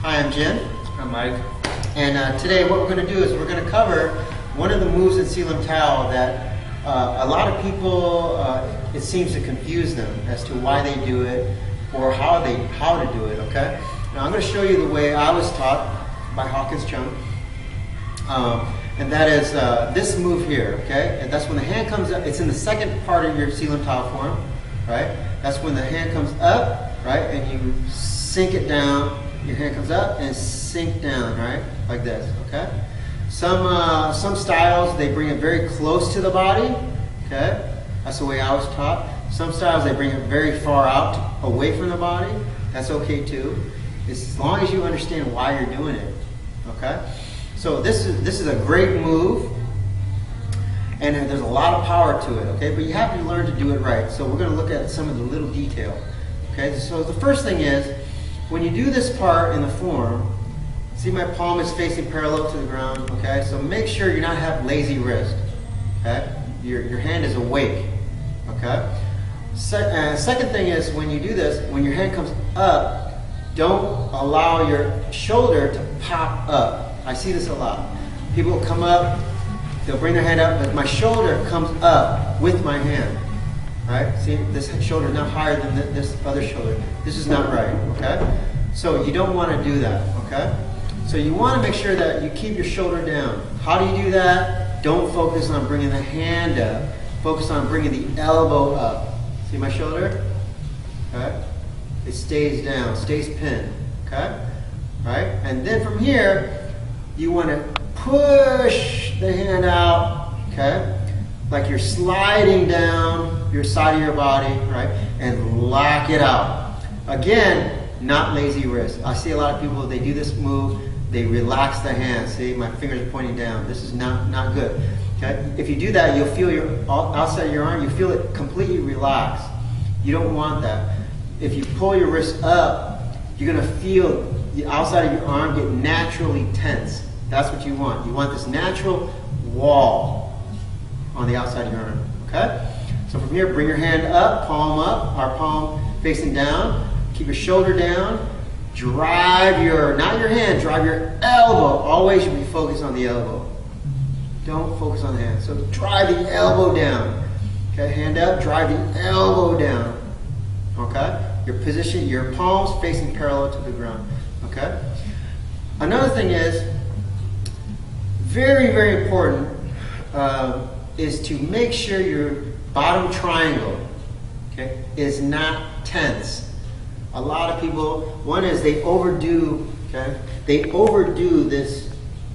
Hi, I'm Jen. I'm Mike. And today what we're going to do is we're going to cover one of the moves in Sealam Tao that a lot of people, it seems to confuse them as to why they do it or how to do it, okay? Now I'm going to show you the way I was taught by Hawkins Jeung. And that is this move here, okay? And that's when the hand comes up. It's in the second part of your Sealam Tao form, right? That's when the hand comes up, right? And you sink it down. Your hand comes up and sink down, right? Like this, okay? Some styles, they bring it very close to the body, okay? That's the way I was taught. Some styles, they bring it very far out, away from the body. That's okay too. As long as you understand why you're doing it, okay? So this is a great move, and there's a lot of power to it, okay? But you have to learn to do it right. So we're gonna look at some of the little detail, okay? So the first thing is, when you do this part in the form, see my palm is facing parallel to the ground, okay? So make sure you not have lazy wrist, okay? Your hand is awake, okay? Second thing is, when you do this, when your hand comes up, don't allow your shoulder to pop up. I see this a lot. People will come up, they'll bring their hand up, but my shoulder comes up with my hand. Right? See, this shoulder is not higher than this other shoulder. This is not right, okay? So you don't want to do that, okay? So you want to make sure that you keep your shoulder down. How do you do that? Don't focus on bringing the hand up. Focus on bringing the elbow up. See my shoulder? Okay? It stays down, stays pinned, okay? Right? And then from here, you want to push the hand out, okay? Like you're sliding down your side of your body, right? And lock it out. Again, not lazy wrist. I see a lot of people, they do this move, they relax the hand. See, my fingers are pointing down. This is not good, okay? If you do that, you'll feel your outside of your arm, you feel it completely relaxed. You don't want that. If you pull your wrist up, you're gonna feel the outside of your arm get naturally tense. That's what you want. You want this natural wall on the outside of your arm, okay? So from here, bring your hand up, our palm facing down. Keep your shoulder down. Drive not your hand, drive your elbow. Always should be focused on the elbow. Don't focus on the hand. So drive the elbow down. Okay, hand up, drive the elbow down. Okay? Your position, your palms facing parallel to the ground. Okay? Another thing is, very, very important, is to make sure your bottom triangle, okay, is not tense. A lot of people, one is they overdo, okay? They overdo this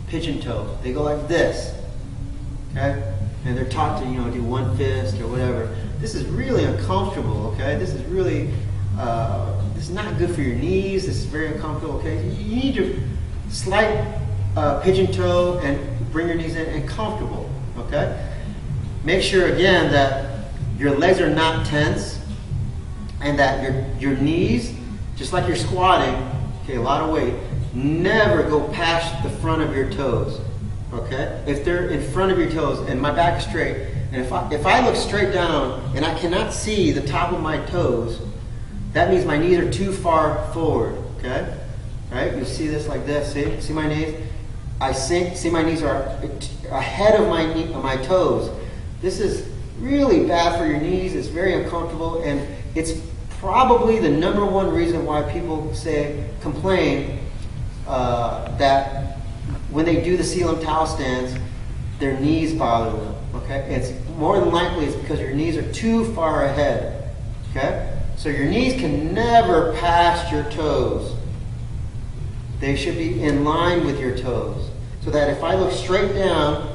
pigeon toe. They go like this, okay? And they're taught to, do one fist or whatever. This is really uncomfortable, okay? This is really, this is not good for your knees. This is very uncomfortable, okay? You need your slight pigeon toe and bring your knees in and comfortable, okay? Make sure again that your legs are not tense and that your knees, just like you're squatting, okay, a lot of weight, never go past the front of your toes, okay? If they're in front of your toes and my back is straight, and if I look straight down and I cannot see the top of my toes, that means my knees are too far forward, okay? Right? You see this like this, see my knees? I sink, see my knees are ahead of my toes. This is really bad for your knees. It's very uncomfortable, and it's probably the #1 reason why people complain that when they do the Sealam Tao stance, their knees bother them. Okay, it's more than likely it's because your knees are too far ahead. Okay, so your knees can never pass your toes. They should be in line with your toes, so that if I look straight down,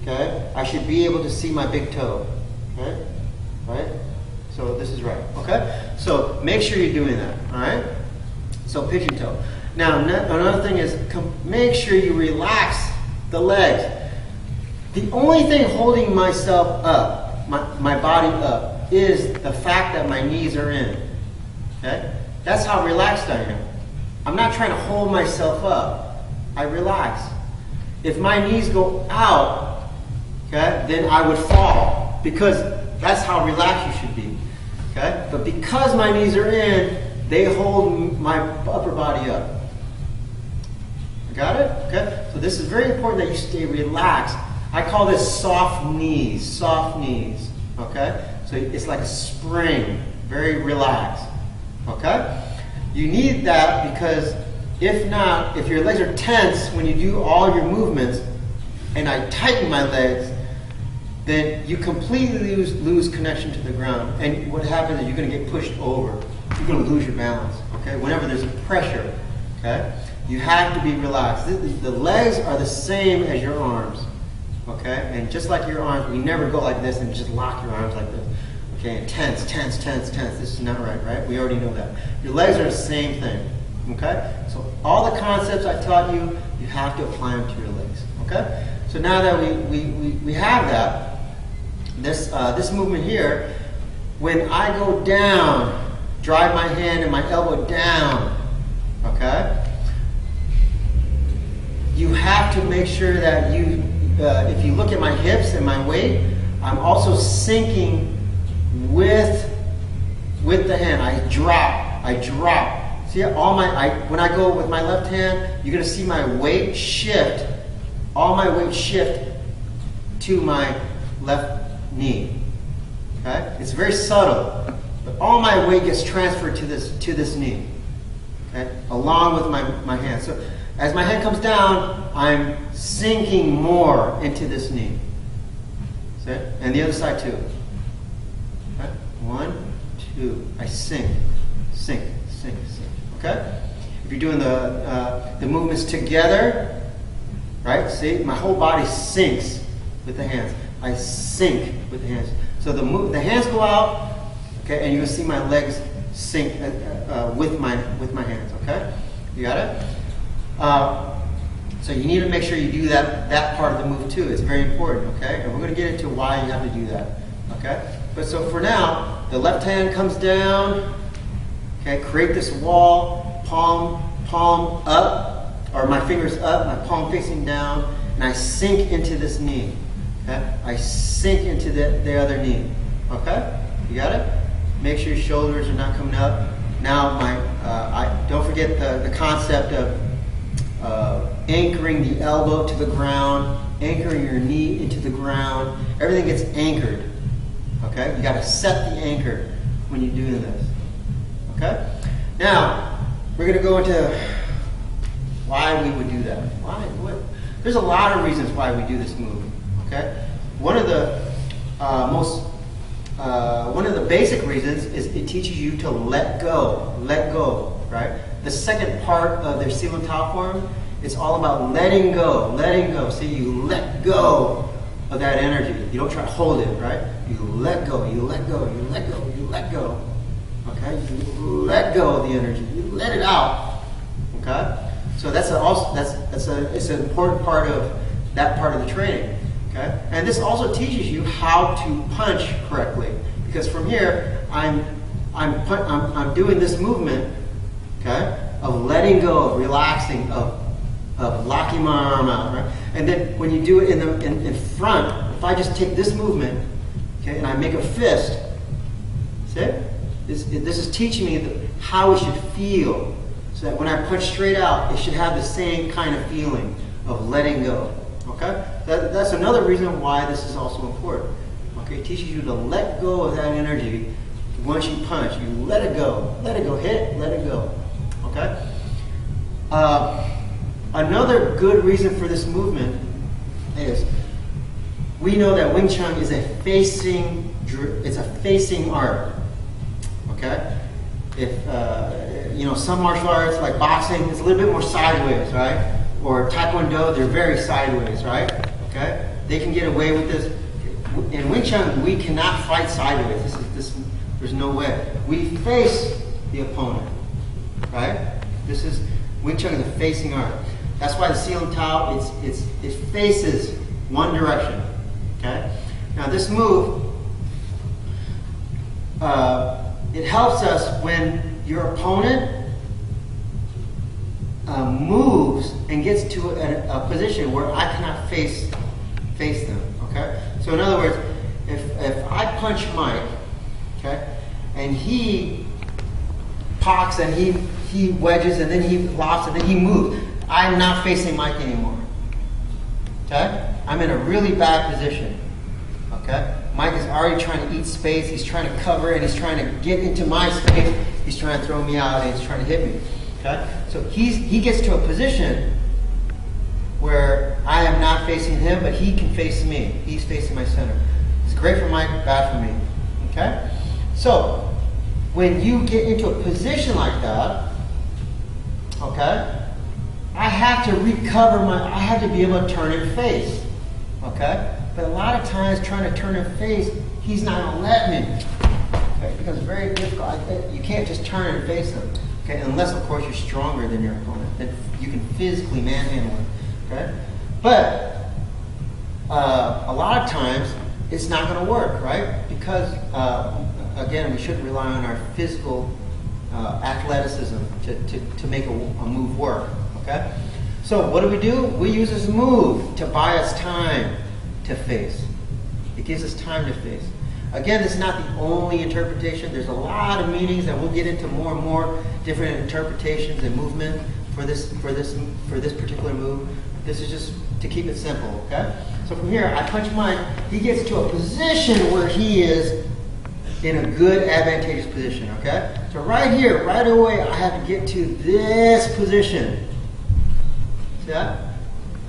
okay, I should be able to see my big toe, okay? Right? So this is right, okay? So make sure you're doing that, all right? So pigeon toe. Now, another thing is make sure you relax the legs. The only thing holding myself up, my body up, is the fact that my knees are in, okay? That's how relaxed I am. I'm not trying to hold myself up. I relax. If my knees go out, okay, then I would fall, because that's how relaxed you should be. Okay? But because my knees are in, they hold my upper body up. Got it? Okay. So this is very important that you stay relaxed. I call this soft knees. Soft knees. Okay. So it's like a spring, very relaxed. Okay. You need that because if not, if your legs are tense when you do all your movements, and I tighten my legs, then you completely lose connection to the ground. And what happens is you're going to get pushed over. You're going to lose your balance. Okay. Whenever there's pressure. Okay. You have to be relaxed. The legs are the same as your arms, okay? And just like your arms, we never go like this and just lock your arms like this, okay? And tense, tense, tense, tense. This is not right, right? We already know that. Your legs are the same thing, okay? So all the concepts I taught you, you have to apply them to your legs, okay? So now that we have that, this movement here, when I go down, drive my hand and my elbow down, okay? You have to make sure that you, if you look at my hips and my weight, I'm also sinking with the hand. I drop. See, when I go with my left hand, you're gonna see my weight shift, all my weight shift to my left knee. Okay? It's very subtle, but all my weight gets transferred to this knee. Okay? Along with my hand. So as my head comes down, I'm sinking more into this knee. See? And the other side too. Okay? 1, 2. I sink, sink, sink, sink. Okay? If you're doing the movements together, right? See, my whole body sinks with the hands. I sink with the hands. So the hands go out, okay, and you can see my legs sink with my hands. Okay? You got it? So you need to make sure you do that part of the move too. It's very important, okay? And we're going to get into why you have to do that, okay? But so for now, the left hand comes down, okay? Create this wall, palm up, or my fingers up, my palm facing down, and I sink into this knee, okay? I sink into the other knee, okay? You got it? Make sure your shoulders are not coming up. Now don't forget the concept of anchoring the elbow to the ground, anchoring your knee into the ground. Everything gets anchored. Okay? You got to set the anchor when you're doing this. Okay? Now, we're going to go into why we would do that. There's a lot of reasons why we do this move. Okay? One of the basic reasons is it teaches you to let go, right? The second part of their Sealam Tao form, it's all about letting go. See, you let go of that energy. You don't try to hold it, right? You let go, you let go, you let go, you let go. Okay? You let go of the energy. You let it out. Okay? So it's an important part of that part of the training. Okay? And this also teaches you how to punch correctly. Because from here, I'm doing this movement, okay, of letting go, of relaxing, of locking my arm out, right? And then when you do it in front, if I just take this movement, okay, and I make a fist, see? This is teaching me how it should feel, so that when I punch straight out, it should have the same kind of feeling of letting go. Okay? That's another reason why this is also important. Okay, it teaches you to let go of that energy. Once you punch, you let it go, hit, let it go. Okay? Another good reason for this movement is we know that Wing Chun is a facing art. Okay? If some martial arts like boxing, it's a little bit more sideways, right? Or Taekwondo, they're very sideways, right? Okay? They can get away with this. In Wing Chun, we cannot fight sideways. There's no way. We face the opponent, right? Wing Chun is a facing art. That's why the Sealam Tao, it faces one direction, okay? Now this move, it helps us when your opponent moves and gets to a position where I cannot face them, okay? So in other words, if I punch Mike, okay, and he poks and he wedges and then he lofts and then he moves, I'm not facing Mike anymore. Okay? I'm in a really bad position. Okay? Mike is already trying to eat space. He's trying to cover and he's trying to get into my space. He's trying to throw me out and he's trying to hit me. Okay? So he gets to a position where I am not facing him, but he can face me. He's facing my center. It's great for Mike, bad for me. Okay? So when you get into a position like that, okay, I have to recover I have to be able to turn and face. Okay? But a lot of times trying to turn and face, he's not going to let me. Okay? It becomes very difficult. You can't just turn and face him. Okay? Unless, of course, you're stronger than your opponent. Then you can physically manhandle him. Okay? But a lot of times it's not going to work, right? Because, again, we shouldn't rely on our physical athleticism to make a move work. Okay? So what do? We use this move to buy us time to face. It gives us time to face. Again, this is not the only interpretation. There's a lot of meanings, and we'll get into more and more different interpretations and movement for this particular move. This is just to keep it simple, okay? So from here, I punch Mike. He gets to a position where he is in a good, advantageous position, okay? So right here, right away, I have to get to this position. See that?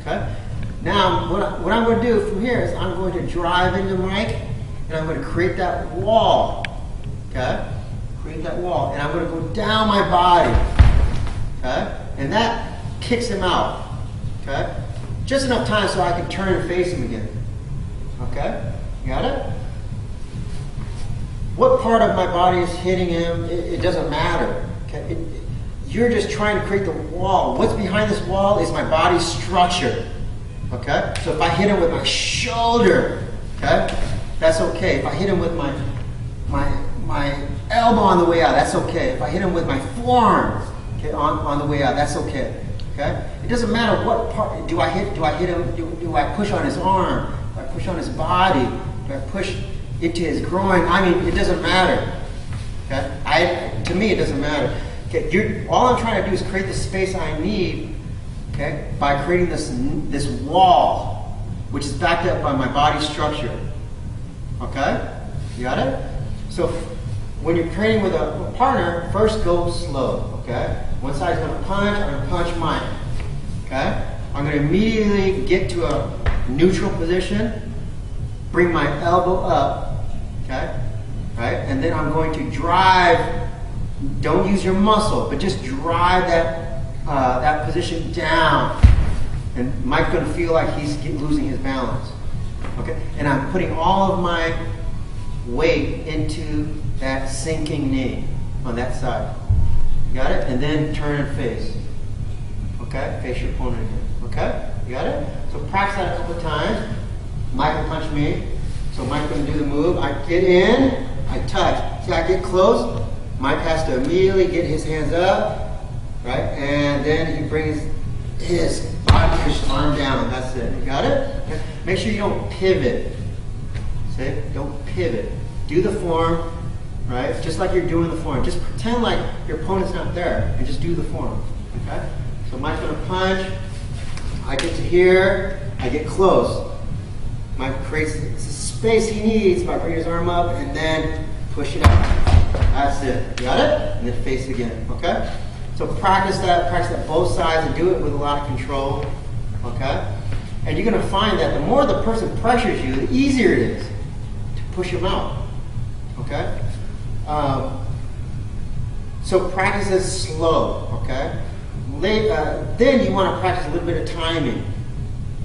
Okay? Now, what I'm going to do from here is I'm going to drive into Mike, and I'm going to create that wall, okay? Create that wall, and I'm going to go down my body, okay? And that kicks him out. Okay? Just enough time so I can turn and face him again. Okay? You got it? What part of my body is hitting him? It doesn't matter. Okay? You're just trying to create the wall. What's behind this wall is my body structure. Okay? So if I hit him with my shoulder, okay, that's okay. If I hit him with my elbow on the way out, that's okay. If I hit him with my forearm, okay, on the way out, that's okay. Okay? It doesn't matter what part do I hit him, do I push on his arm, do I push on his body, do I push into his groin? I mean, it doesn't matter. Okay? To me, it doesn't matter. Okay? All I'm trying to do is create the space I need, okay, by creating this wall, which is backed up by my body structure. Okay? You got it? So when you're training with a partner, first go slow. Okay? One side's going to punch, I'm going to punch Mike. Okay? I'm going to immediately get to a neutral position, bring my elbow up, okay? Right? And then I'm going to drive, don't use your muscle, but just drive that position down. And Mike's going to feel like he's losing his balance. Okay? And I'm putting all of my weight into that sinking knee on that side. Got it? And then turn and face. Okay? Face your opponent again. Okay? You got it? So practice that a couple of times. Mike will punch me. So Mike's going to do the move. I get in, I touch. See, I get close. Mike has to immediately get his hands up, right? And then he brings his body, his arm down. That's it. You got it? Okay. Make sure you don't pivot. See? Don't pivot. Do the form. Right? Just like you're doing the form. Just pretend like your opponent's not there and just do the form. Okay? So Mike's going to punch. I get to here. I get close. Mike creates the space he needs by bringing his arm up and then push it out. That's it. You got it? And then face again. Okay? So practice that both sides and do it with a lot of control. Okay? And you're going to find that the more the person pressures you, the easier it is to push him out. Okay? So practice it slow, okay? Then you want to practice a little bit of timing,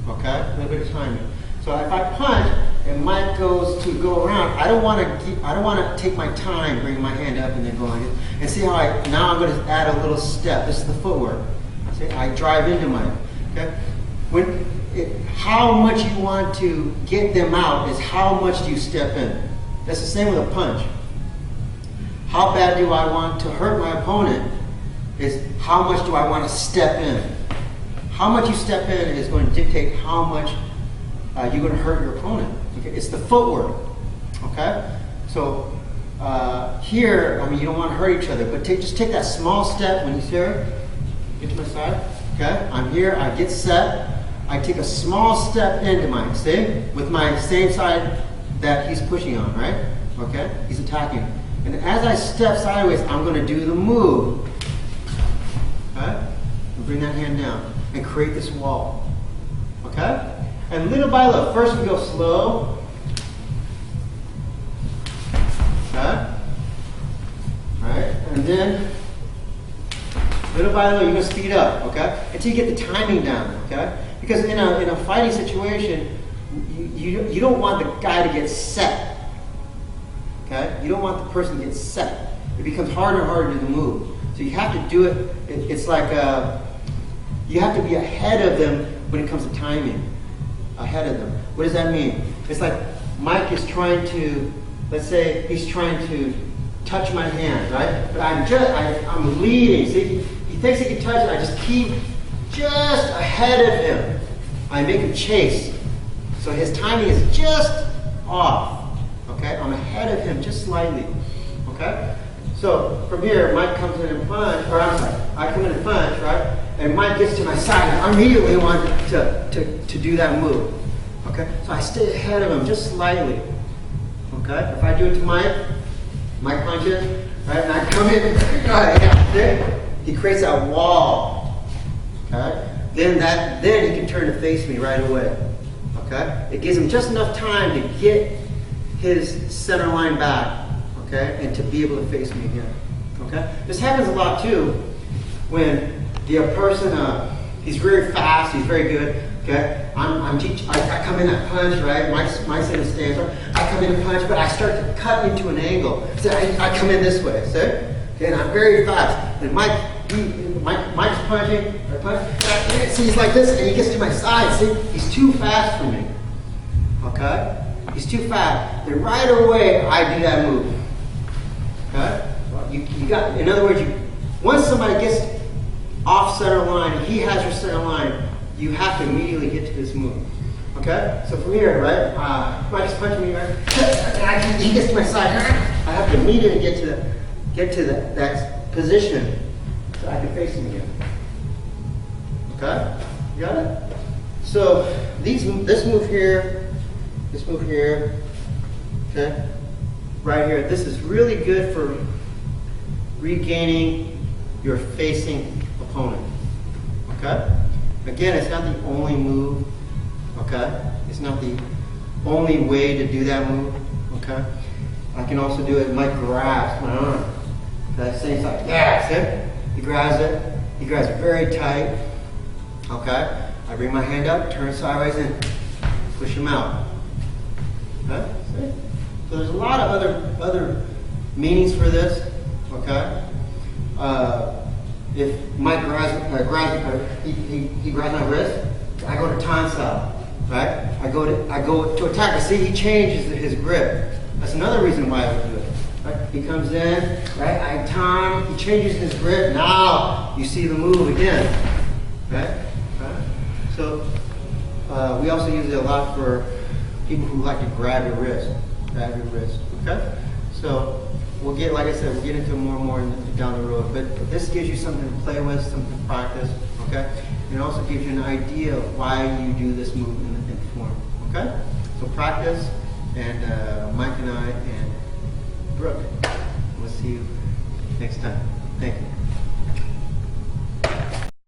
okay? A little bit of timing. So if I punch and Mike goes to go around, I don't want to take my time bringing my hand up and then go like this. And see how now I'm going to add a little step. This is the footwork. See, I drive into Mike, okay? How much you want to get them out is how much do you step in. That's the same with a punch. How bad do I want to hurt my opponent is how much do I want to step in. How much you step in is going to dictate how much you're going to hurt your opponent. Okay? It's the footwork. Okay? So here, I mean, you don't want to hurt each other, but just take that small step when you see her. Get to my side. Okay? Okay, I'm here, I get set, I take a small step into mine, see? With my same side that he's pushing on, right? Okay, he's attacking. And as I step sideways, I'm going to do the move. Okay, and bring that hand down and create this wall. Okay, and little by little, first we go slow. Okay, all right, and then little by little, you're going to speed up, okay? Until you get the timing down, okay? Because in a fighting situation, you don't want the guy to get set, okay? You don't want the person to get set. It becomes harder and harder to do the move. So you have to do it, it's like you have to be ahead of them when it comes to timing. Ahead of them. What does that mean? It's like Mike is trying to, let's say he's trying to touch my hand, right? But I'm leading, see? He thinks he can touch it, I just keep just ahead of him. I make him chase. So his timing is just off, okay? I'm ahead of him just slightly, okay? So from here, Mike comes in and punch, or I'm sorry, I come in and punch, right? And Mike gets to my side, and I immediately want to do that move, okay? So I stay ahead of him just slightly, okay? If I do it to Mike punches, right? And I come in, yeah, he creates that wall, okay? Then he can turn to face me right away, okay? It gives him just enough time to get his center line back, okay? And to be able to face me again, okay? This happens a lot too when the person, he's very fast, he's very good, okay? I come in and punch, right? Mike's in a stance, I come in and punch, but I start to cut into an angle. So I come in this way, see? Okay, and I'm very fast. And Mike's punching, I punch, see, he's like this, and he gets to my side, see? He's too fast for me, okay? He's too fast. Then right away, I do that move, okay? You got, in other words, once somebody gets off center line, he has your center line, you have to immediately get to this move, okay? So from here, right, Mike's punching me, right? He gets to my side, I have to immediately get to that position so I can face him again, okay? You got it? So this move here, okay? Right here, this is really good for regaining your facing opponent, okay? Again, it's not the only move, okay? It's not the only way to do that move, okay? I can also do it, Mike grabs my arm, okay? Same side, yeah, see? He grabs it very tight, okay? I bring my hand up, turn sideways and push him out, okay? See? So there's a lot of other meanings for this, okay? If Mike he grabs my wrist, I go to tansao, right? I go to attack. See, he changes his grip. That's another reason why I would do it. Right? He comes in, right? I tan, he changes his grip. Now you see the move again, right? So we also use it a lot for people who like to grab your wrist, okay? So we'll get, like I said, we'll get into more and more down the road. But this gives you something to play with, something to practice, okay? And it also gives you an idea of why you do this move in form, okay? So practice, and Mike and I and Brooke, we'll see you next time. Thank you.